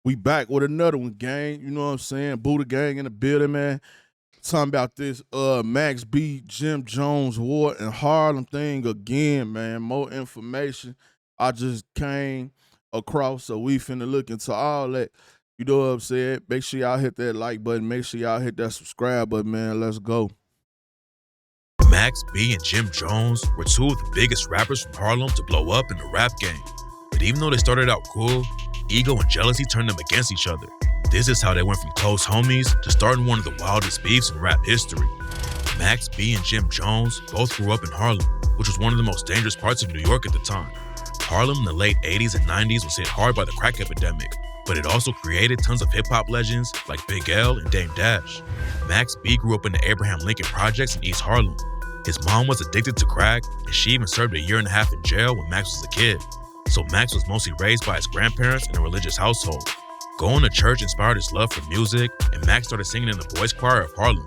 We back with another one, gang. You know what I'm saying? Buddha gang in the building, man. Talking about this Max B, Jim Jones war and Harlem thing again, man. More information I just came across, so we finna look into all that. You know what I'm saying? Make sure y'all hit that like button. Make sure y'all hit that subscribe button, man. Let's go. Max B and Jim Jones were two of the biggest rappers from Harlem to blow up in the rap game. But even though they started out cool, ego and jealousy turned them against each other. This is how they went from close homies to starting one of the wildest beefs in rap history. Max B and Jim Jones both grew up in Harlem, which was one of the most dangerous parts of New York at the time. Harlem in the late 80s and 90s was hit hard by the crack epidemic, but it also created tons of hip-hop legends like Big L and Dame Dash. Max B grew up in the Abraham Lincoln Projects in East Harlem. His mom was addicted to crack, and she even served 1.5 years in jail when Max was a kid. So Max was mostly raised by his grandparents in a religious household. Going to church inspired his love for music, and Max started singing in the boys' choir of Harlem.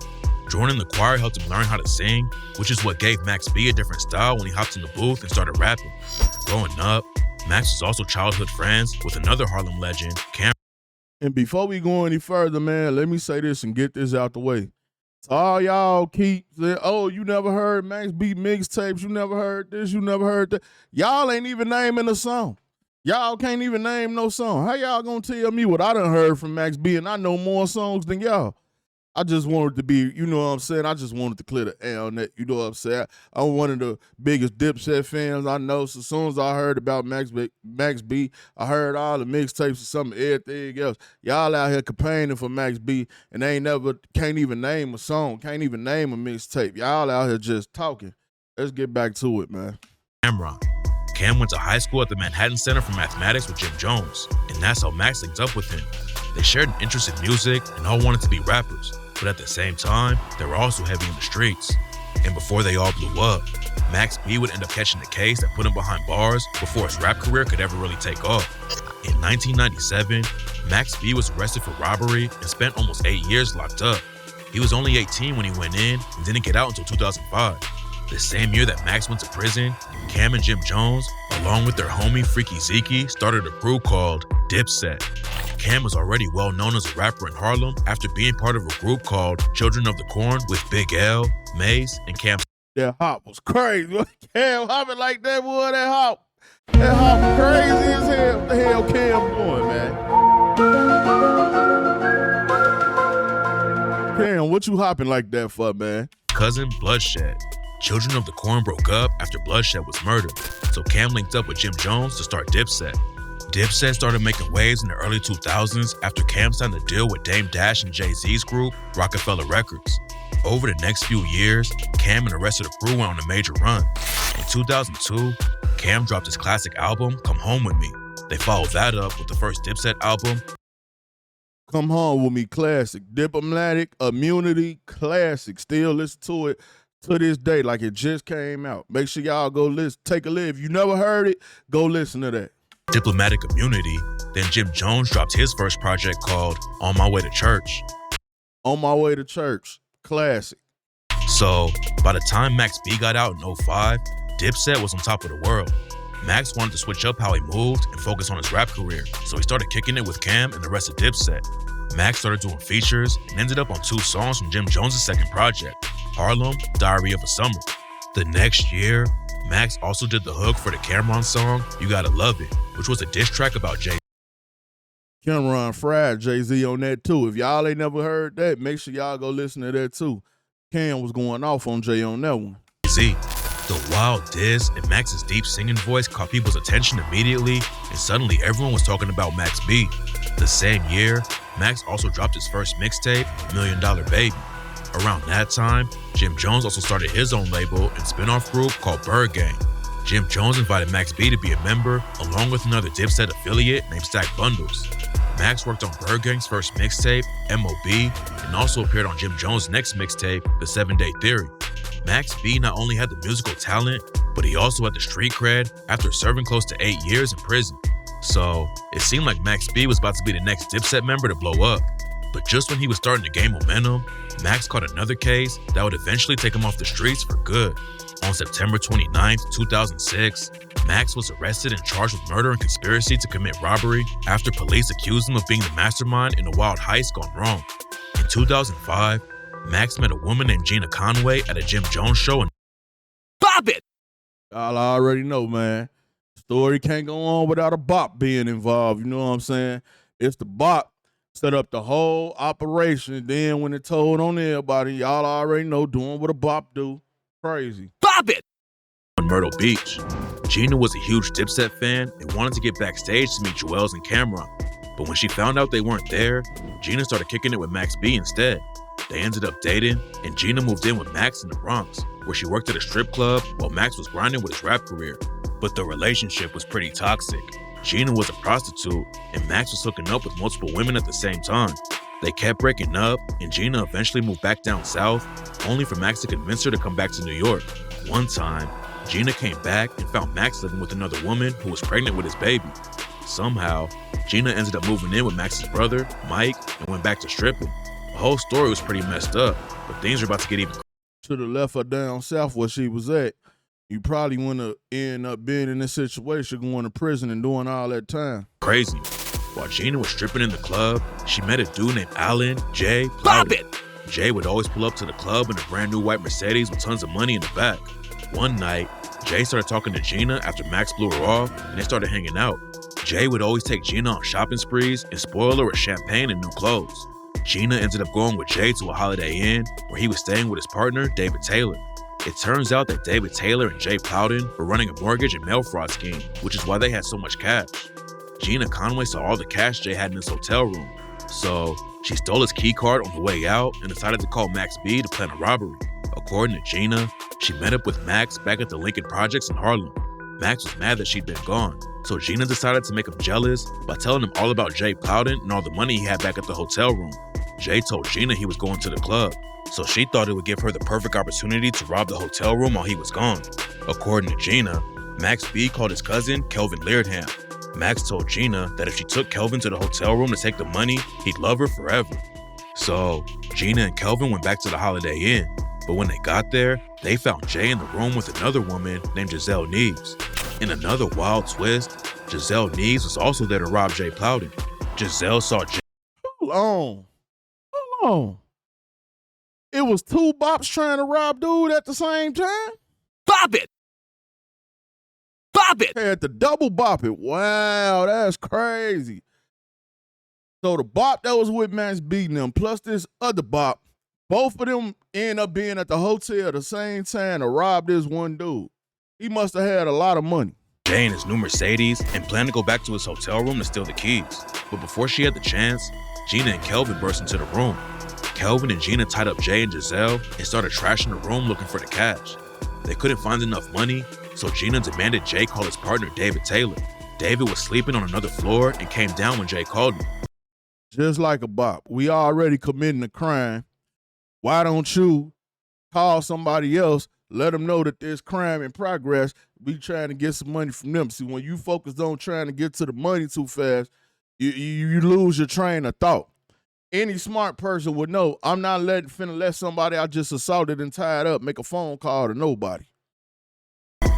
Joining the choir helped him learn how to sing, which is what gave Max B a different style when he hopped in the booth and started rapping. Growing up, Max was also childhood friends with another Harlem legend, Cam. And before we go any further, man, let me say this and get this out the way. So all y'all keep saying, oh, you never heard Max B mixtapes, you never heard this, you never heard that. Y'all ain't even naming a song. Y'all can't even name no song. How y'all gonna tell me what I done heard from Max B and I know more songs than y'all? I just wanted to be, you know what I'm saying? I just wanted to clear the air on that, you know what I'm saying? I'm one of the biggest Dipset fans I know. So as soon as I heard about Max B, I heard all the mixtapes and some of everything else. Y'all out here campaigning for Max B and they can't even name a song, can't even name a mixtape. Y'all out here just talking. Let's get back to it, man. Cameron. Cam went to high school at the Manhattan Center for Mathematics with Jim Jones, and that's how Max linked up with him. They shared an interest in music and all wanted to be rappers, but at the same time, they were also heavy in the streets. And before they all blew up, Max B would end up catching the case that put him behind bars before his rap career could ever really take off. In 1997, Max B was arrested for robbery and spent almost 8 years locked up. He was only 18 when he went in and didn't get out until 2005. The same year that Max went to prison, Cam and Jim Jones, along with their homie Freaky Zeke, started a crew called Dipset. Cam was already well known as a rapper in Harlem after being part of a group called Children of the Corn with Big L, Mace, and Cam. That hop was crazy. Cam hopping like that, boy, that hop. That hop crazy as hell. What the hell Cam doing, man? Cam, what you hopping like that for, man? Cousin Bloodshed. Children of the Corn broke up after Bloodshed was murdered, so Cam linked up with Jim Jones to start Dipset. Dipset started making waves in the early 2000s after Cam signed a deal with Dame Dash and Jay-Z's group, Rockefeller Records. Over the next few years, Cam and the rest of the crew went on a major run. In 2002, Cam dropped his classic album, Come Home With Me. They followed that up with the first Dipset album, Come Home With Me, classic. Diplomatic Immunity, classic. Still listen to it to this day like it just came out. Make sure y'all go listen, take a listen. If you never heard it, go listen to that. Diplomatic Immunity. Then Jim Jones dropped his first project called On My Way to Church. On My Way to Church, classic. So by the time Max B got out in 2005, Dipset was on top of the world. Max wanted to switch up how he moved and focus on his rap career, so he started kicking it with Cam and the rest of Dipset. Max started doing features and ended up on 2 songs from Jim Jones' second project, Harlem, Diary of a Summer. The next year, Max also did the hook for the Cameron song, You Gotta Love It, which was a diss track about Jay. Cameron fried Jay-Z on that too. If y'all ain't never heard that, make sure y'all go listen to that too. Cam was going off on Jay on that one. Z. The wild diss and Max's deep singing voice caught people's attention immediately, and suddenly everyone was talking about Max B. The same year, Max also dropped his first mixtape, $1 Million Baby. Around that time, Jim Jones also started his own label and spin-off group called Bird Gang. Jim Jones invited Max B to be a member, along with another Dipset affiliate named Stack Bundles. Max worked on Bird Gang's first mixtape, M.O.B., and also appeared on Jim Jones' next mixtape, The 7 Day Theory. Max B not only had the musical talent, but he also had the street cred after serving close to 8 years in prison. So it seemed like Max B was about to be the next Dipset member to blow up. But just when he was starting to gain momentum, Max caught another case that would eventually take him off the streets for good. On September 29, 2006, Max was arrested and charged with murder and conspiracy to commit robbery after police accused him of being the mastermind in a wild heist gone wrong. In 2005, Max met a woman named Gina Conway at a Jim Jones show and Bop it! Y'all already know, man. Story can't go on without a bop being involved. You know what I'm saying? It's the bop set up the whole operation. Then when it told on everybody, y'all already know doing what a bop do. Crazy. Bop it! on Myrtle Beach. Gina was a huge Dipset fan and wanted to get backstage to meet Joel's and Cameron. But when she found out they weren't there, Gina started kicking it with Max B instead. They ended up dating, and Gina moved in with Max in the Bronx, where she worked at a strip club while Max was grinding with his rap career. But the relationship was pretty toxic. Gina was a prostitute, and Max was hooking up with multiple women at the same time. They kept breaking up, and Gina eventually moved back down south, only for Max to convince her to come back to New York. One time, Gina came back and found Max living with another woman who was pregnant with his baby. Somehow, Gina ended up moving in with Max's brother, Mike, and went back to stripping. The whole story was pretty messed up, but things are about to get even. Should have left her down south where she was at. You probably wouldn't have ended up being in this situation, going to prison and doing all that time. Crazy. While Gina was stripping in the club, she met a dude named Alan Jay Bop Plowden. it! Jay would always pull up to the club in a brand new white Mercedes with tons of money in the back. One night, Jay started talking to Gina after Max blew her off, and they started hanging out. Jay would always take Gina on shopping sprees and spoil her with champagne and new clothes. Gina ended up going with Jay to a Holiday Inn where he was staying with his partner, David Taylor. It turns out that David Taylor and Jay Plowden were running a mortgage and mail fraud scheme, which is why they had so much cash. Gina Conway saw all the cash Jay had in his hotel room, so she stole his key card on the way out and decided to call Max B to plan a robbery. According to Gina, she met up with Max back at the Lincoln Projects in Harlem. Max was mad that she'd been gone, so Gina decided to make him jealous by telling him all about Jay Plowden and all the money he had back at the hotel room. Jay told Gina he was going to the club, so she thought it would give her the perfect opportunity to rob the hotel room while he was gone. According to Gina, Max B called his cousin, Kelvin Leardham. Max told Gina that if she took Kelvin to the hotel room to take the money, he'd love her forever. So, Gina and Kelvin went back to the Holiday Inn, but when they got there, they found Jay in the room with another woman named Giselle Neves. In another wild twist, Giselle Neves was also there to rob Jay Plowden. Giselle saw Jay. Hold on. It was two bops trying to rob dude at the same time? Bop it! Bop it! Had to double bop it. Wow, that's crazy. So the bop that was with Max beating them, plus this other bop, both of them end up being at the hotel at the same time to rob this one dude. He must have had a lot of money. Jay in his new Mercedes and planned to go back to his hotel room to steal the keys. But before she had the chance, Gina and Kelvin burst into the room. Kelvin and Gina tied up Jay and Giselle and started trashing the room looking for the cash. They couldn't find enough money, so Gina demanded Jay call his partner David Taylor. David was sleeping on another floor and came down when Jay called him. Just like a bop. We already committing a crime. Why don't you call somebody else, let them know that there's crime in progress, we trying to get some money from them. See, when you focus on trying to get to the money too fast, you lose your train of thought. Any smart person would know I'm not finna let somebody I just assaulted and tied up make a phone call to nobody.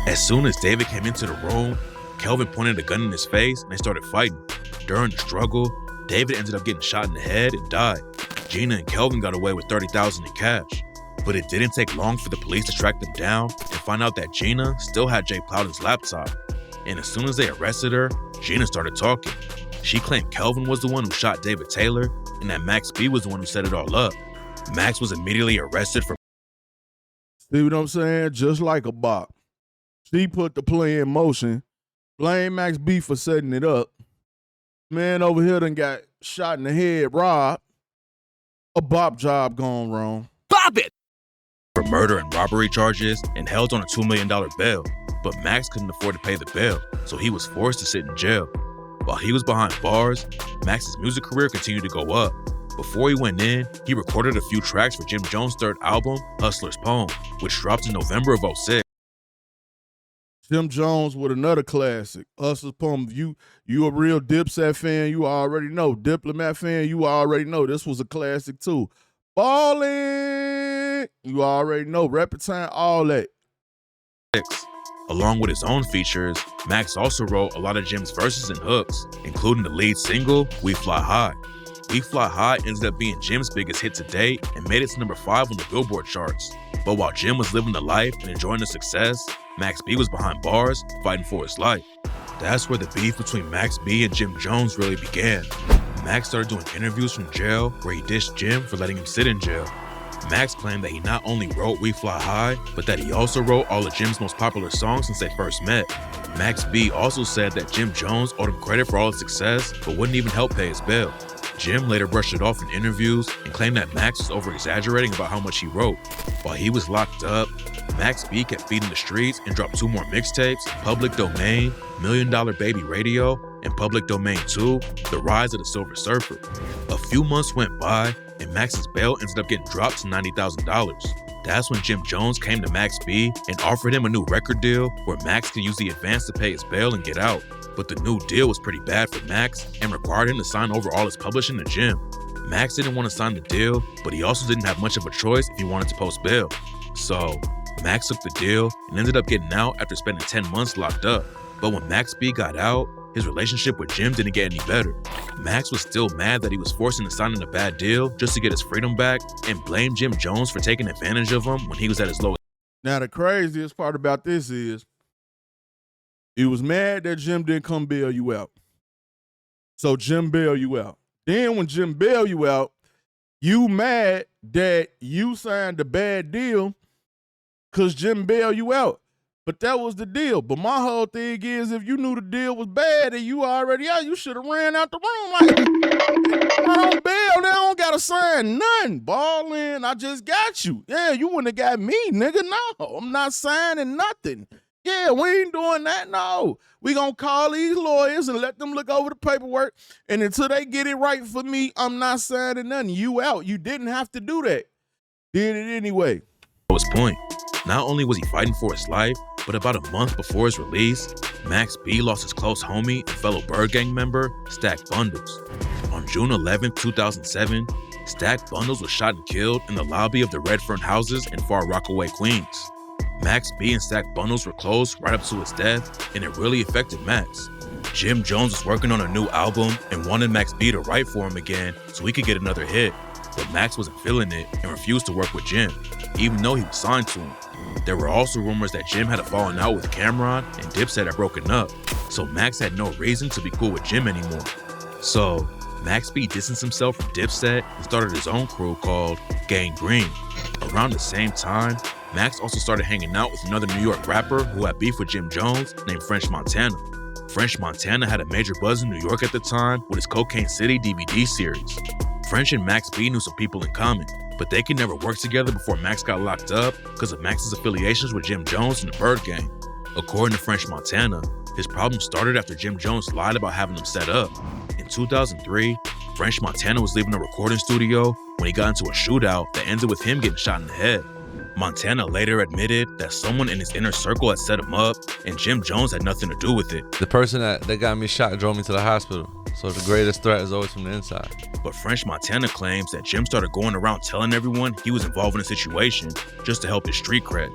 As soon as David came into the room, Kelvin pointed a gun in his face and they started fighting. During the struggle, David ended up getting shot in the head and died. Gina and Kelvin got away with $30,000 in cash. But it didn't take long for the police to track them down and find out that Gina still had Jay Plowden's laptop. And as soon as they arrested her, Gina started talking. She claimed Kelvin was the one who shot David Taylor and that Max B was the one who set it all up. Max was immediately arrested for. See what I'm saying? Just like a bop. She put the play in motion. Blame Max B for setting it up. Man over here done got shot in the head, robbed. A bop job gone wrong. Bop it! For murder and robbery charges and held on a $2 million bail. But Max couldn't afford to pay the bail, so he was forced to sit in jail. While he was behind bars, Max's music career continued to go up. Before he went in, he recorded a few tracks for Jim Jones' third album, Hustler's Poem, which dropped in November of 2006. Jim Jones with another classic, Hustler's Poem. You a real Dipset fan, you already know. Diplomat fan, you already know. This was a classic too. Ballin', you already know. Rep time, all that. Along with his own features, Max also wrote a lot of Jim's verses and hooks, including the lead single, We Fly High. We Fly High ended up being Jim's biggest hit to date and made it to number 5 on the Billboard charts. But while Jim was living the life and enjoying the success, Max B was behind bars, fighting for his life. That's where the beef between Max B and Jim Jones really began. Max started doing interviews from jail where he dished Jim for letting him sit in jail. Max claimed that he not only wrote We Fly High, but that he also wrote all of Jim's most popular songs since they first met. Max B also said that Jim Jones owed him credit for all his success, but wouldn't even help pay his bail. Jim later brushed it off in interviews and claimed that Max was over-exaggerating about how much he wrote. While he was locked up, Max B kept feeding the streets and dropped 2 more mixtapes, Public Domain, $1 Million Baby Radio, and Public Domain 2, The Rise of the Silver Surfer. A few months went by, and Max's bail ended up getting dropped to $90,000. That's when Jim Jones came to Max B and offered him a new record deal where Max could use the advance to pay his bail and get out. But the new deal was pretty bad for Max and required him to sign over all his publishing to Jim. Max didn't want to sign the deal, but he also didn't have much of a choice if he wanted to post bail. So, Max took the deal and ended up getting out after spending 10 months locked up. But when Max B got out, his relationship with Jim didn't get any better. Max was still mad that he was forced into signing a bad deal just to get his freedom back and blamed Jim Jones for taking advantage of him when he was at his lowest. Now, the craziest part about this is he was mad that Jim didn't come bail you out. So Jim bail you out. Then when Jim bail you out, you mad that you signed a bad deal because Jim bail you out. But that was the deal. But my whole thing is, if you knew the deal was bad and you already out, you should have ran out the room. Like, I don't bail, they don't got to sign nothing. Ballin', I just got you. Yeah, you wouldn't have got me, nigga. No, I'm not signing nothing. Yeah, we ain't doing that, no. We gonna call these lawyers and let them look over the paperwork, and until they get it right for me, I'm not signing nothing. You out. You didn't have to do that. Did it anyway. Point. Not only was he fighting for his life, but about a month before his release, Max B lost his close homie and fellow Bird Gang member, Stack Bundles. On June 11, 2007, Stack Bundles was shot and killed in the lobby of the Redfern houses in Far Rockaway, Queens. Max B and Stack Bundles were close right up to his death, and it really affected Max. Jim Jones was working on a new album and wanted Max B to write for him again so he could get another hit, but Max wasn't feeling it and refused to work with Jim, even though he was signed to him. There were also rumors that Jim had a falling out with Cameron and Dipset had broken up, so Max had no reason to be cool with Jim anymore. So, Max B distanced himself from Dipset and started his own crew called Gang Green. Around the same time, Max also started hanging out with another New York rapper who had beef with Jim Jones named French Montana. French Montana had a major buzz in New York at the time with his Cocaine City DVD series. French and Max B knew some people in common, but they could never work together before Max got locked up because of Max's affiliations with Jim Jones and the Bird Gang. According to French Montana, his problem started after Jim Jones lied about having them set up. In 2003, French Montana was leaving a recording studio when he got into a shootout that ended with him getting shot in the head. Montana later admitted that someone in his inner circle had set him up and Jim Jones had nothing to do with it. The person that got me shot drove me to the hospital. So the greatest threat is always from the inside. But French Montana claims that Jim started going around telling everyone he was involved in a situation just to help his street cred.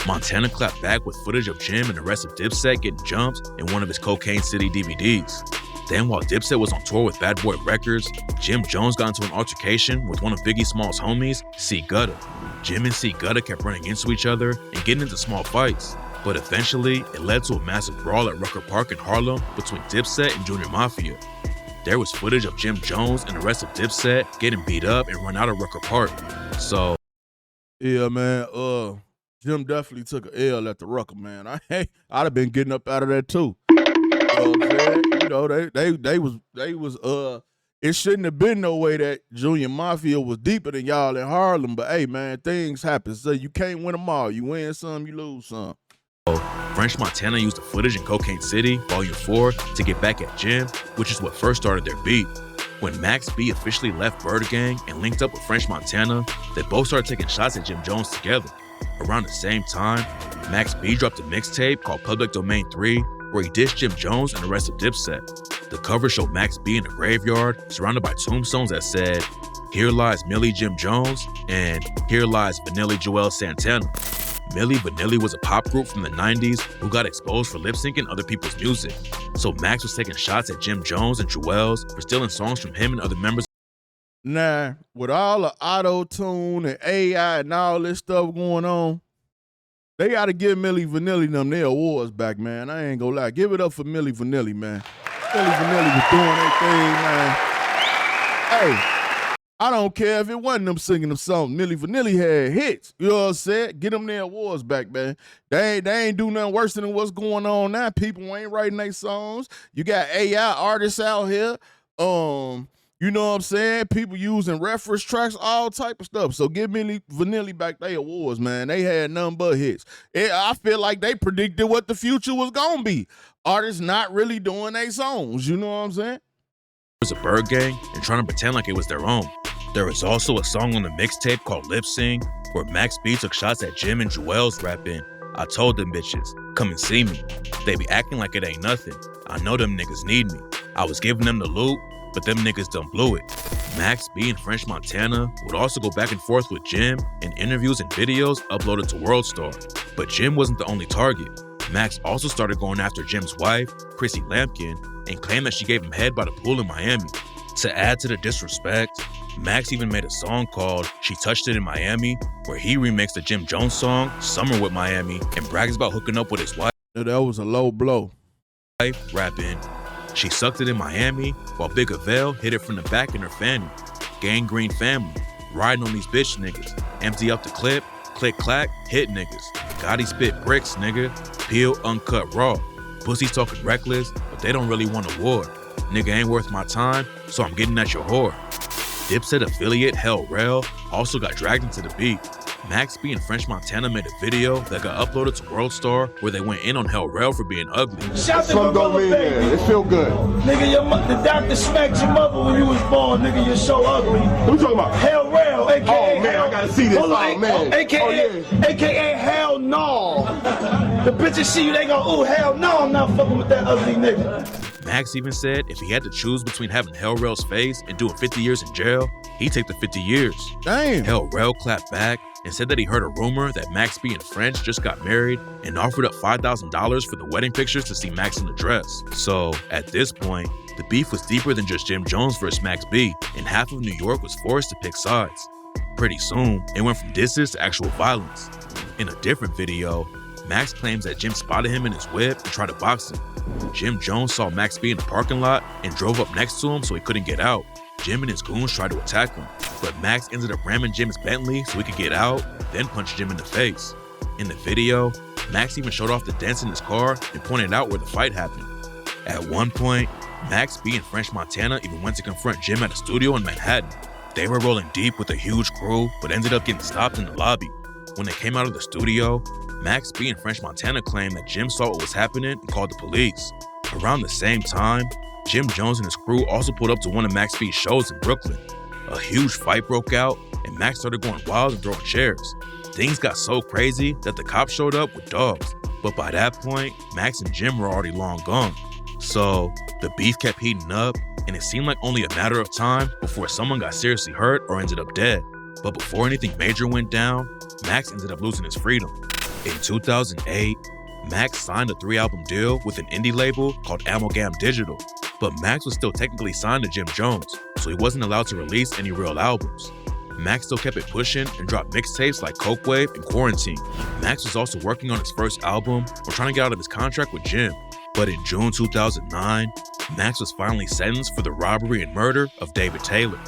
Montana clapped back with footage of Jim and the rest of Dipset getting jumped in one of his Cocaine City DVDs. Then while Dipset was on tour with Bad Boy Records, Jim Jones got into an altercation with one of Biggie Small's homies, C Gutta. Jim and C Gutta kept running into each other and getting into small fights. But eventually, it led to a massive brawl at Rucker Park in Harlem between Dipset and Junior Mafia. There was footage of Jim Jones and the rest of Dipset getting beat up and run out of Rucker Park. So, yeah, man, Jim definitely took an L at the Rucker, man. I'd have been getting up out of that too. You know what I'm saying? You know, they was it shouldn't have been no way that Junior Mafia was deeper than y'all in Harlem, but hey, man, things happen. So you can't win them all. You win some, you lose some. French Montana used the footage in Cocaine City, Volume 4, to get back at Jim, which is what first started their beef. When Max B officially left Bird Gang and linked up with French Montana, they both started taking shots at Jim Jones together. Around the same time, Max B dropped a mixtape called Public Domain 3, where he dissed Jim Jones and the rest of Dipset. The cover showed Max B in a graveyard, surrounded by tombstones that said, "Here lies Millie Jim Jones," and "Here lies Vanilli Joel Santana." Milli Vanilli was a pop group from the 90s who got exposed for lip-syncing other people's music. So Max was taking shots at Jim Jones and Jewels for stealing songs from him and other members. Now, with all the auto-tune and AI and all this stuff going on, they got to give Milli Vanilli them their awards back, man. I ain't gonna lie. Give it up for Milli Vanilli, man. Milli Vanilli was doing their thing, man. Hey, I don't care if it wasn't them singing them songs. Milli Vanilli had hits. You know what I'm saying? Get them their awards back, man. They ain't do nothing worse than what's going on now. People ain't writing their songs. You got AI artists out here. You know what I'm saying? People using reference tracks, all type of stuff. So give Milli Vanilli back their awards, man. They had nothing but hits. I feel like they predicted what the future was going to be. Artists not really doing their songs. You know what I'm saying? Was a bird gang and trying to pretend like it was their own. There was also a song on the mixtape called Lip Sing where Max B took shots at Jim and Jewels rapping, "I told them bitches, come and see me. They be acting like it ain't nothing. I know them niggas need me. I was giving them the loot, but them niggas done blew it." Max B and French Montana would also go back and forth with Jim in interviews and videos uploaded to Worldstar. But Jim wasn't the only target. Max also started going after Jim's wife, Chrissy Lampkin, and claimed that she gave him head by the pool in Miami. To add to the disrespect, Max even made a song called She Touched It in Miami, where he remixed the Jim Jones song, Summer with Miami, and brags about hooking up with his wife. That was a low blow. Rapping, "She sucked it in Miami," while Big Avell hit it from the back in her fanny. Gangrene family, riding on these bitch niggas. Empty up the clip, click clack, hit niggas. Gotti spit bricks, nigga. Peel uncut raw. Pussies talking reckless, but they don't really want a war. Nigga ain't worth my time, so I'm getting at your whore. Dipset affiliate Hell Rel also got dragged into the beat. Max B and French Montana made a video that got uploaded to Worldstar where they went in on Hell Rel for being ugly. Shout to my mother, baby. It feel good. Nigga, the doctor smacked your mother when you was born. Nigga, you're so ugly. What you talking about? Hell Rel, a.k.a. Oh, man, Hell. I gotta see this. Hold on, Oh, man. A.k.a. Hell No. The bitches see you, they go, ooh, hell no, I'm not fucking with that ugly nigga. Max even said if he had to choose between having Hell Rel's face and doing 50 years in jail, he'd take the 50 years. Damn. Hell Rel clapped back and said that he heard a rumor that Max B and French just got married and offered up $5,000 for the wedding pictures to see Max in the dress. So, at this point, the beef was deeper than just Jim Jones versus Max B, and half of New York was forced to pick sides. Pretty soon, it went from disses to actual violence. In a different video, Max claims that Jim spotted him in his whip and tried to box him. Jim Jones saw Max B in the parking lot and drove up next to him so he couldn't get out. Jim and his goons tried to attack him, but Max ended up ramming Jim's Bentley so he could get out, then punched Jim in the face. In the video, Max even showed off the dents in his car and pointed out where the fight happened. At one point, Max B and French Montana even went to confront Jim at a studio in Manhattan. They were rolling deep with a huge crew, but ended up getting stopped in the lobby. When they came out of the studio, Max B and French Montana claimed that Jim saw what was happening and called the police. Around the same time, Jim Jones and his crew also pulled up to one of Max B's shows in Brooklyn. A huge fight broke out, and Max started going wild and throwing chairs. Things got so crazy that the cops showed up with dogs. But by that point, Max and Jim were already long gone. So, the beef kept heating up, and it seemed like only a matter of time before someone got seriously hurt or ended up dead. But before anything major went down, Max ended up losing his freedom. In 2008, Max signed a 3-album deal with an indie label called Amalgam Digital, but Max was still technically signed to Jim Jones, so he wasn't allowed to release any real albums. Max still kept it pushing and dropped mixtapes like Coke Wave and Quarantine. Max was also working on his first album or trying to get out of his contract with Jim. But in June 2009, Max was finally sentenced for the robbery and murder of David Taylor.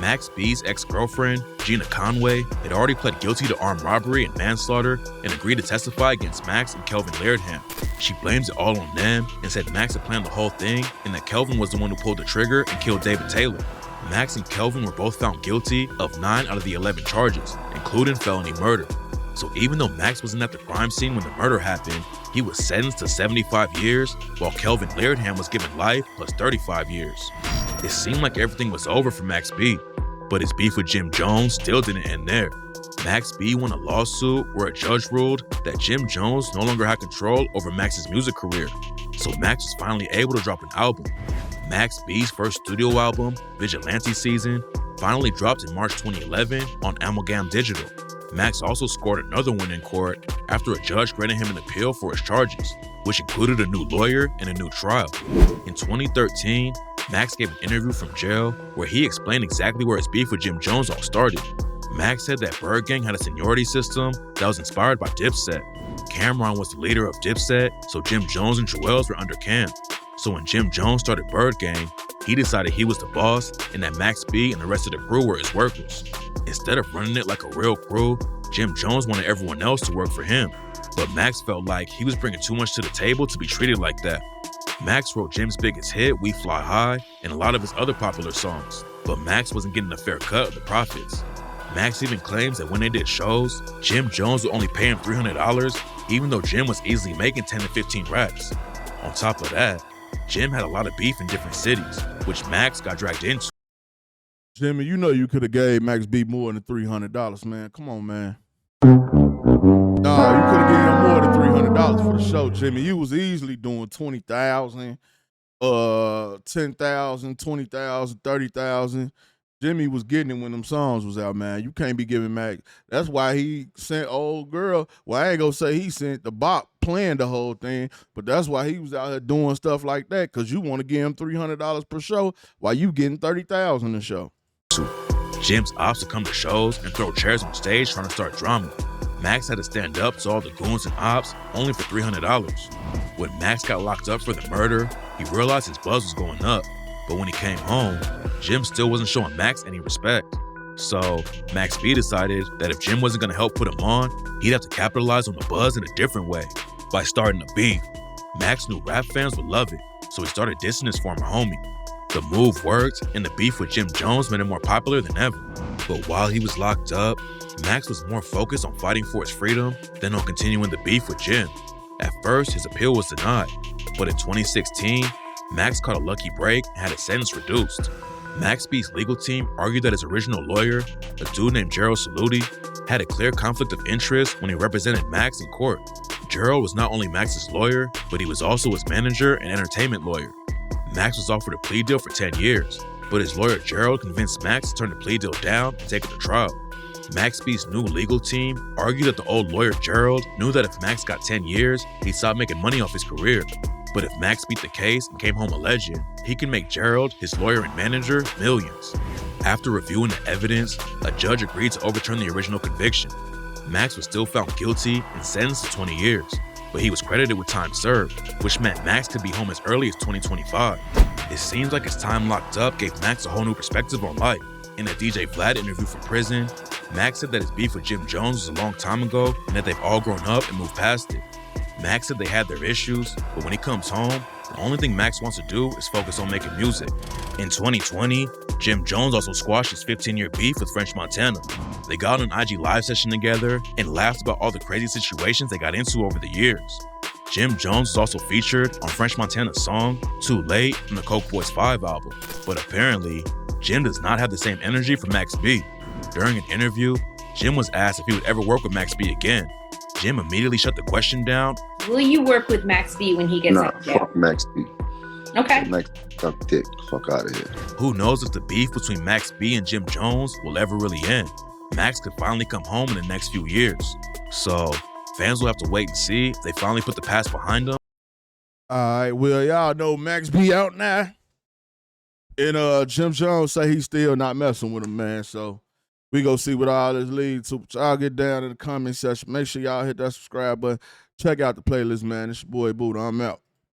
Max B's ex-girlfriend, Gina Conway, had already pled guilty to armed robbery and manslaughter and agreed to testify against Max and Kelvin Laird-Ham. She blames it all on them and said Max had planned the whole thing and that Kelvin was the one who pulled the trigger and killed David Taylor. Max and Kelvin were both found guilty of 9 out of the 11 charges, including felony murder. So even though Max wasn't at the crime scene when the murder happened, he was sentenced to 75 years, while Kelvin Laird-Ham was given life plus 35 years. It seemed like everything was over for Max B, but his beef with Jim Jones still didn't end there. Max B won a lawsuit where a judge ruled that Jim Jones no longer had control over Max's music career, so Max was finally able to drop an album. Max B's first studio album, Vigilante Season, finally dropped in March 2011 on Amalgam Digital. Max also scored another win in court after a judge granted him an appeal for his charges, which included a new lawyer and a new trial. In 2013, Max gave an interview from jail where he explained exactly where his beef with Jim Jones all started. Max said that Bird Gang had a seniority system that was inspired by Dipset. Cameron was the leader of Dipset, so Jim Jones and Jewels were under Cam. So when Jim Jones started Bird Gang, he decided he was the boss and that Max B and the rest of the crew were his workers. Instead of running it like a real crew, Jim Jones wanted everyone else to work for him. But Max felt like he was bringing too much to the table to be treated like that. Max wrote Jim's biggest hit, We Fly High, and a lot of his other popular songs, but Max wasn't getting a fair cut of the profits. Max even claims that when they did shows, Jim Jones would only pay him $300, even though Jim was easily making 10 to 15 racks. On top of that, Jim had a lot of beef in different cities, which Max got dragged into. Jimmy, you know you could have gave Max B more than $300, man. Come on, man. Nah, you could have given him more than $300 for the show, Jimmy. You was easily doing 20,000, 10,000, 20,000, 30,000. Jimmy was getting it when them songs was out, man. You can't be giving Max. That's why he sent old girl. Well, I ain't gonna say he sent the bop playing the whole thing, but that's why he was out here doing stuff like that, because you want to give him $300 per show while you getting 30,000 a show. Jim's ops would come to shows and throw chairs on stage trying to start drama. Max had to stand up to all the goons and ops only for $300. When Max got locked up for the murder, he realized his buzz was going up. But when he came home, Jim still wasn't showing Max any respect. So Max B decided that if Jim wasn't going to help put him on, he'd have to capitalize on the buzz in a different way, by starting a beef. Max knew rap fans would love it, so he started dissing his former homie. The move worked, and the beef with Jim Jones made him more popular than ever. But while he was locked up, Max was more focused on fighting for his freedom than on continuing the beef with Jim. At first, his appeal was denied, but in 2016, Max caught a lucky break and had his sentence reduced. Max B's legal team argued that his original lawyer, a dude named Gerald Saluti, had a clear conflict of interest when he represented Max in court. Gerald was not only Max's lawyer, but he was also his manager and entertainment lawyer. Max was offered a plea deal for 10 years, but his lawyer Gerald convinced Max to turn the plea deal down and take it to trial. Max B's new legal team argued that the old lawyer Gerald knew that if Max got 10 years, he'd stop making money off his career. But if Max beat the case and came home a legend, he can make Gerald, his lawyer and manager, millions. After reviewing the evidence, a judge agreed to overturn the original conviction. Max was still found guilty and sentenced to 20 years, but he was credited with time served, which meant Max could be home as early as 2025. It seems like his time locked up gave Max a whole new perspective on life. In a DJ Vlad interview from prison, Max said that his beef with Jim Jones was a long time ago and that they've all grown up and moved past it. Max said they had their issues, but when he comes home, the only thing Max wants to do is focus on making music. In 2020, Jim Jones also squashed his 15-year beef with French Montana. They got on an IG live session together and laughed about all the crazy situations they got into over the years. Jim Jones was also featured on French Montana's song, Too Late, from the Coke Boys 5 album. But apparently, Jim does not have the same energy for Max B. During an interview, Jim was asked if he would ever work with Max B again. Jim immediately shut the question down. Will you work with Max B when he gets out of jail? Fuck Max B. Okay. Max suck dick. Fuck out of here. Who knows if the beef between Max B and Jim Jones will ever really end? Max could finally come home in the next few years. So fans will have to wait and see if they finally put the past behind them. All right, well, y'all know Max B out now. And Jim Jones say he's still not messing with him, man. So we go see what all this leads to. Y'all get down in the comment section. Make sure y'all hit that subscribe button. Check out the playlist, man. It's your boy Buddha. I'm out.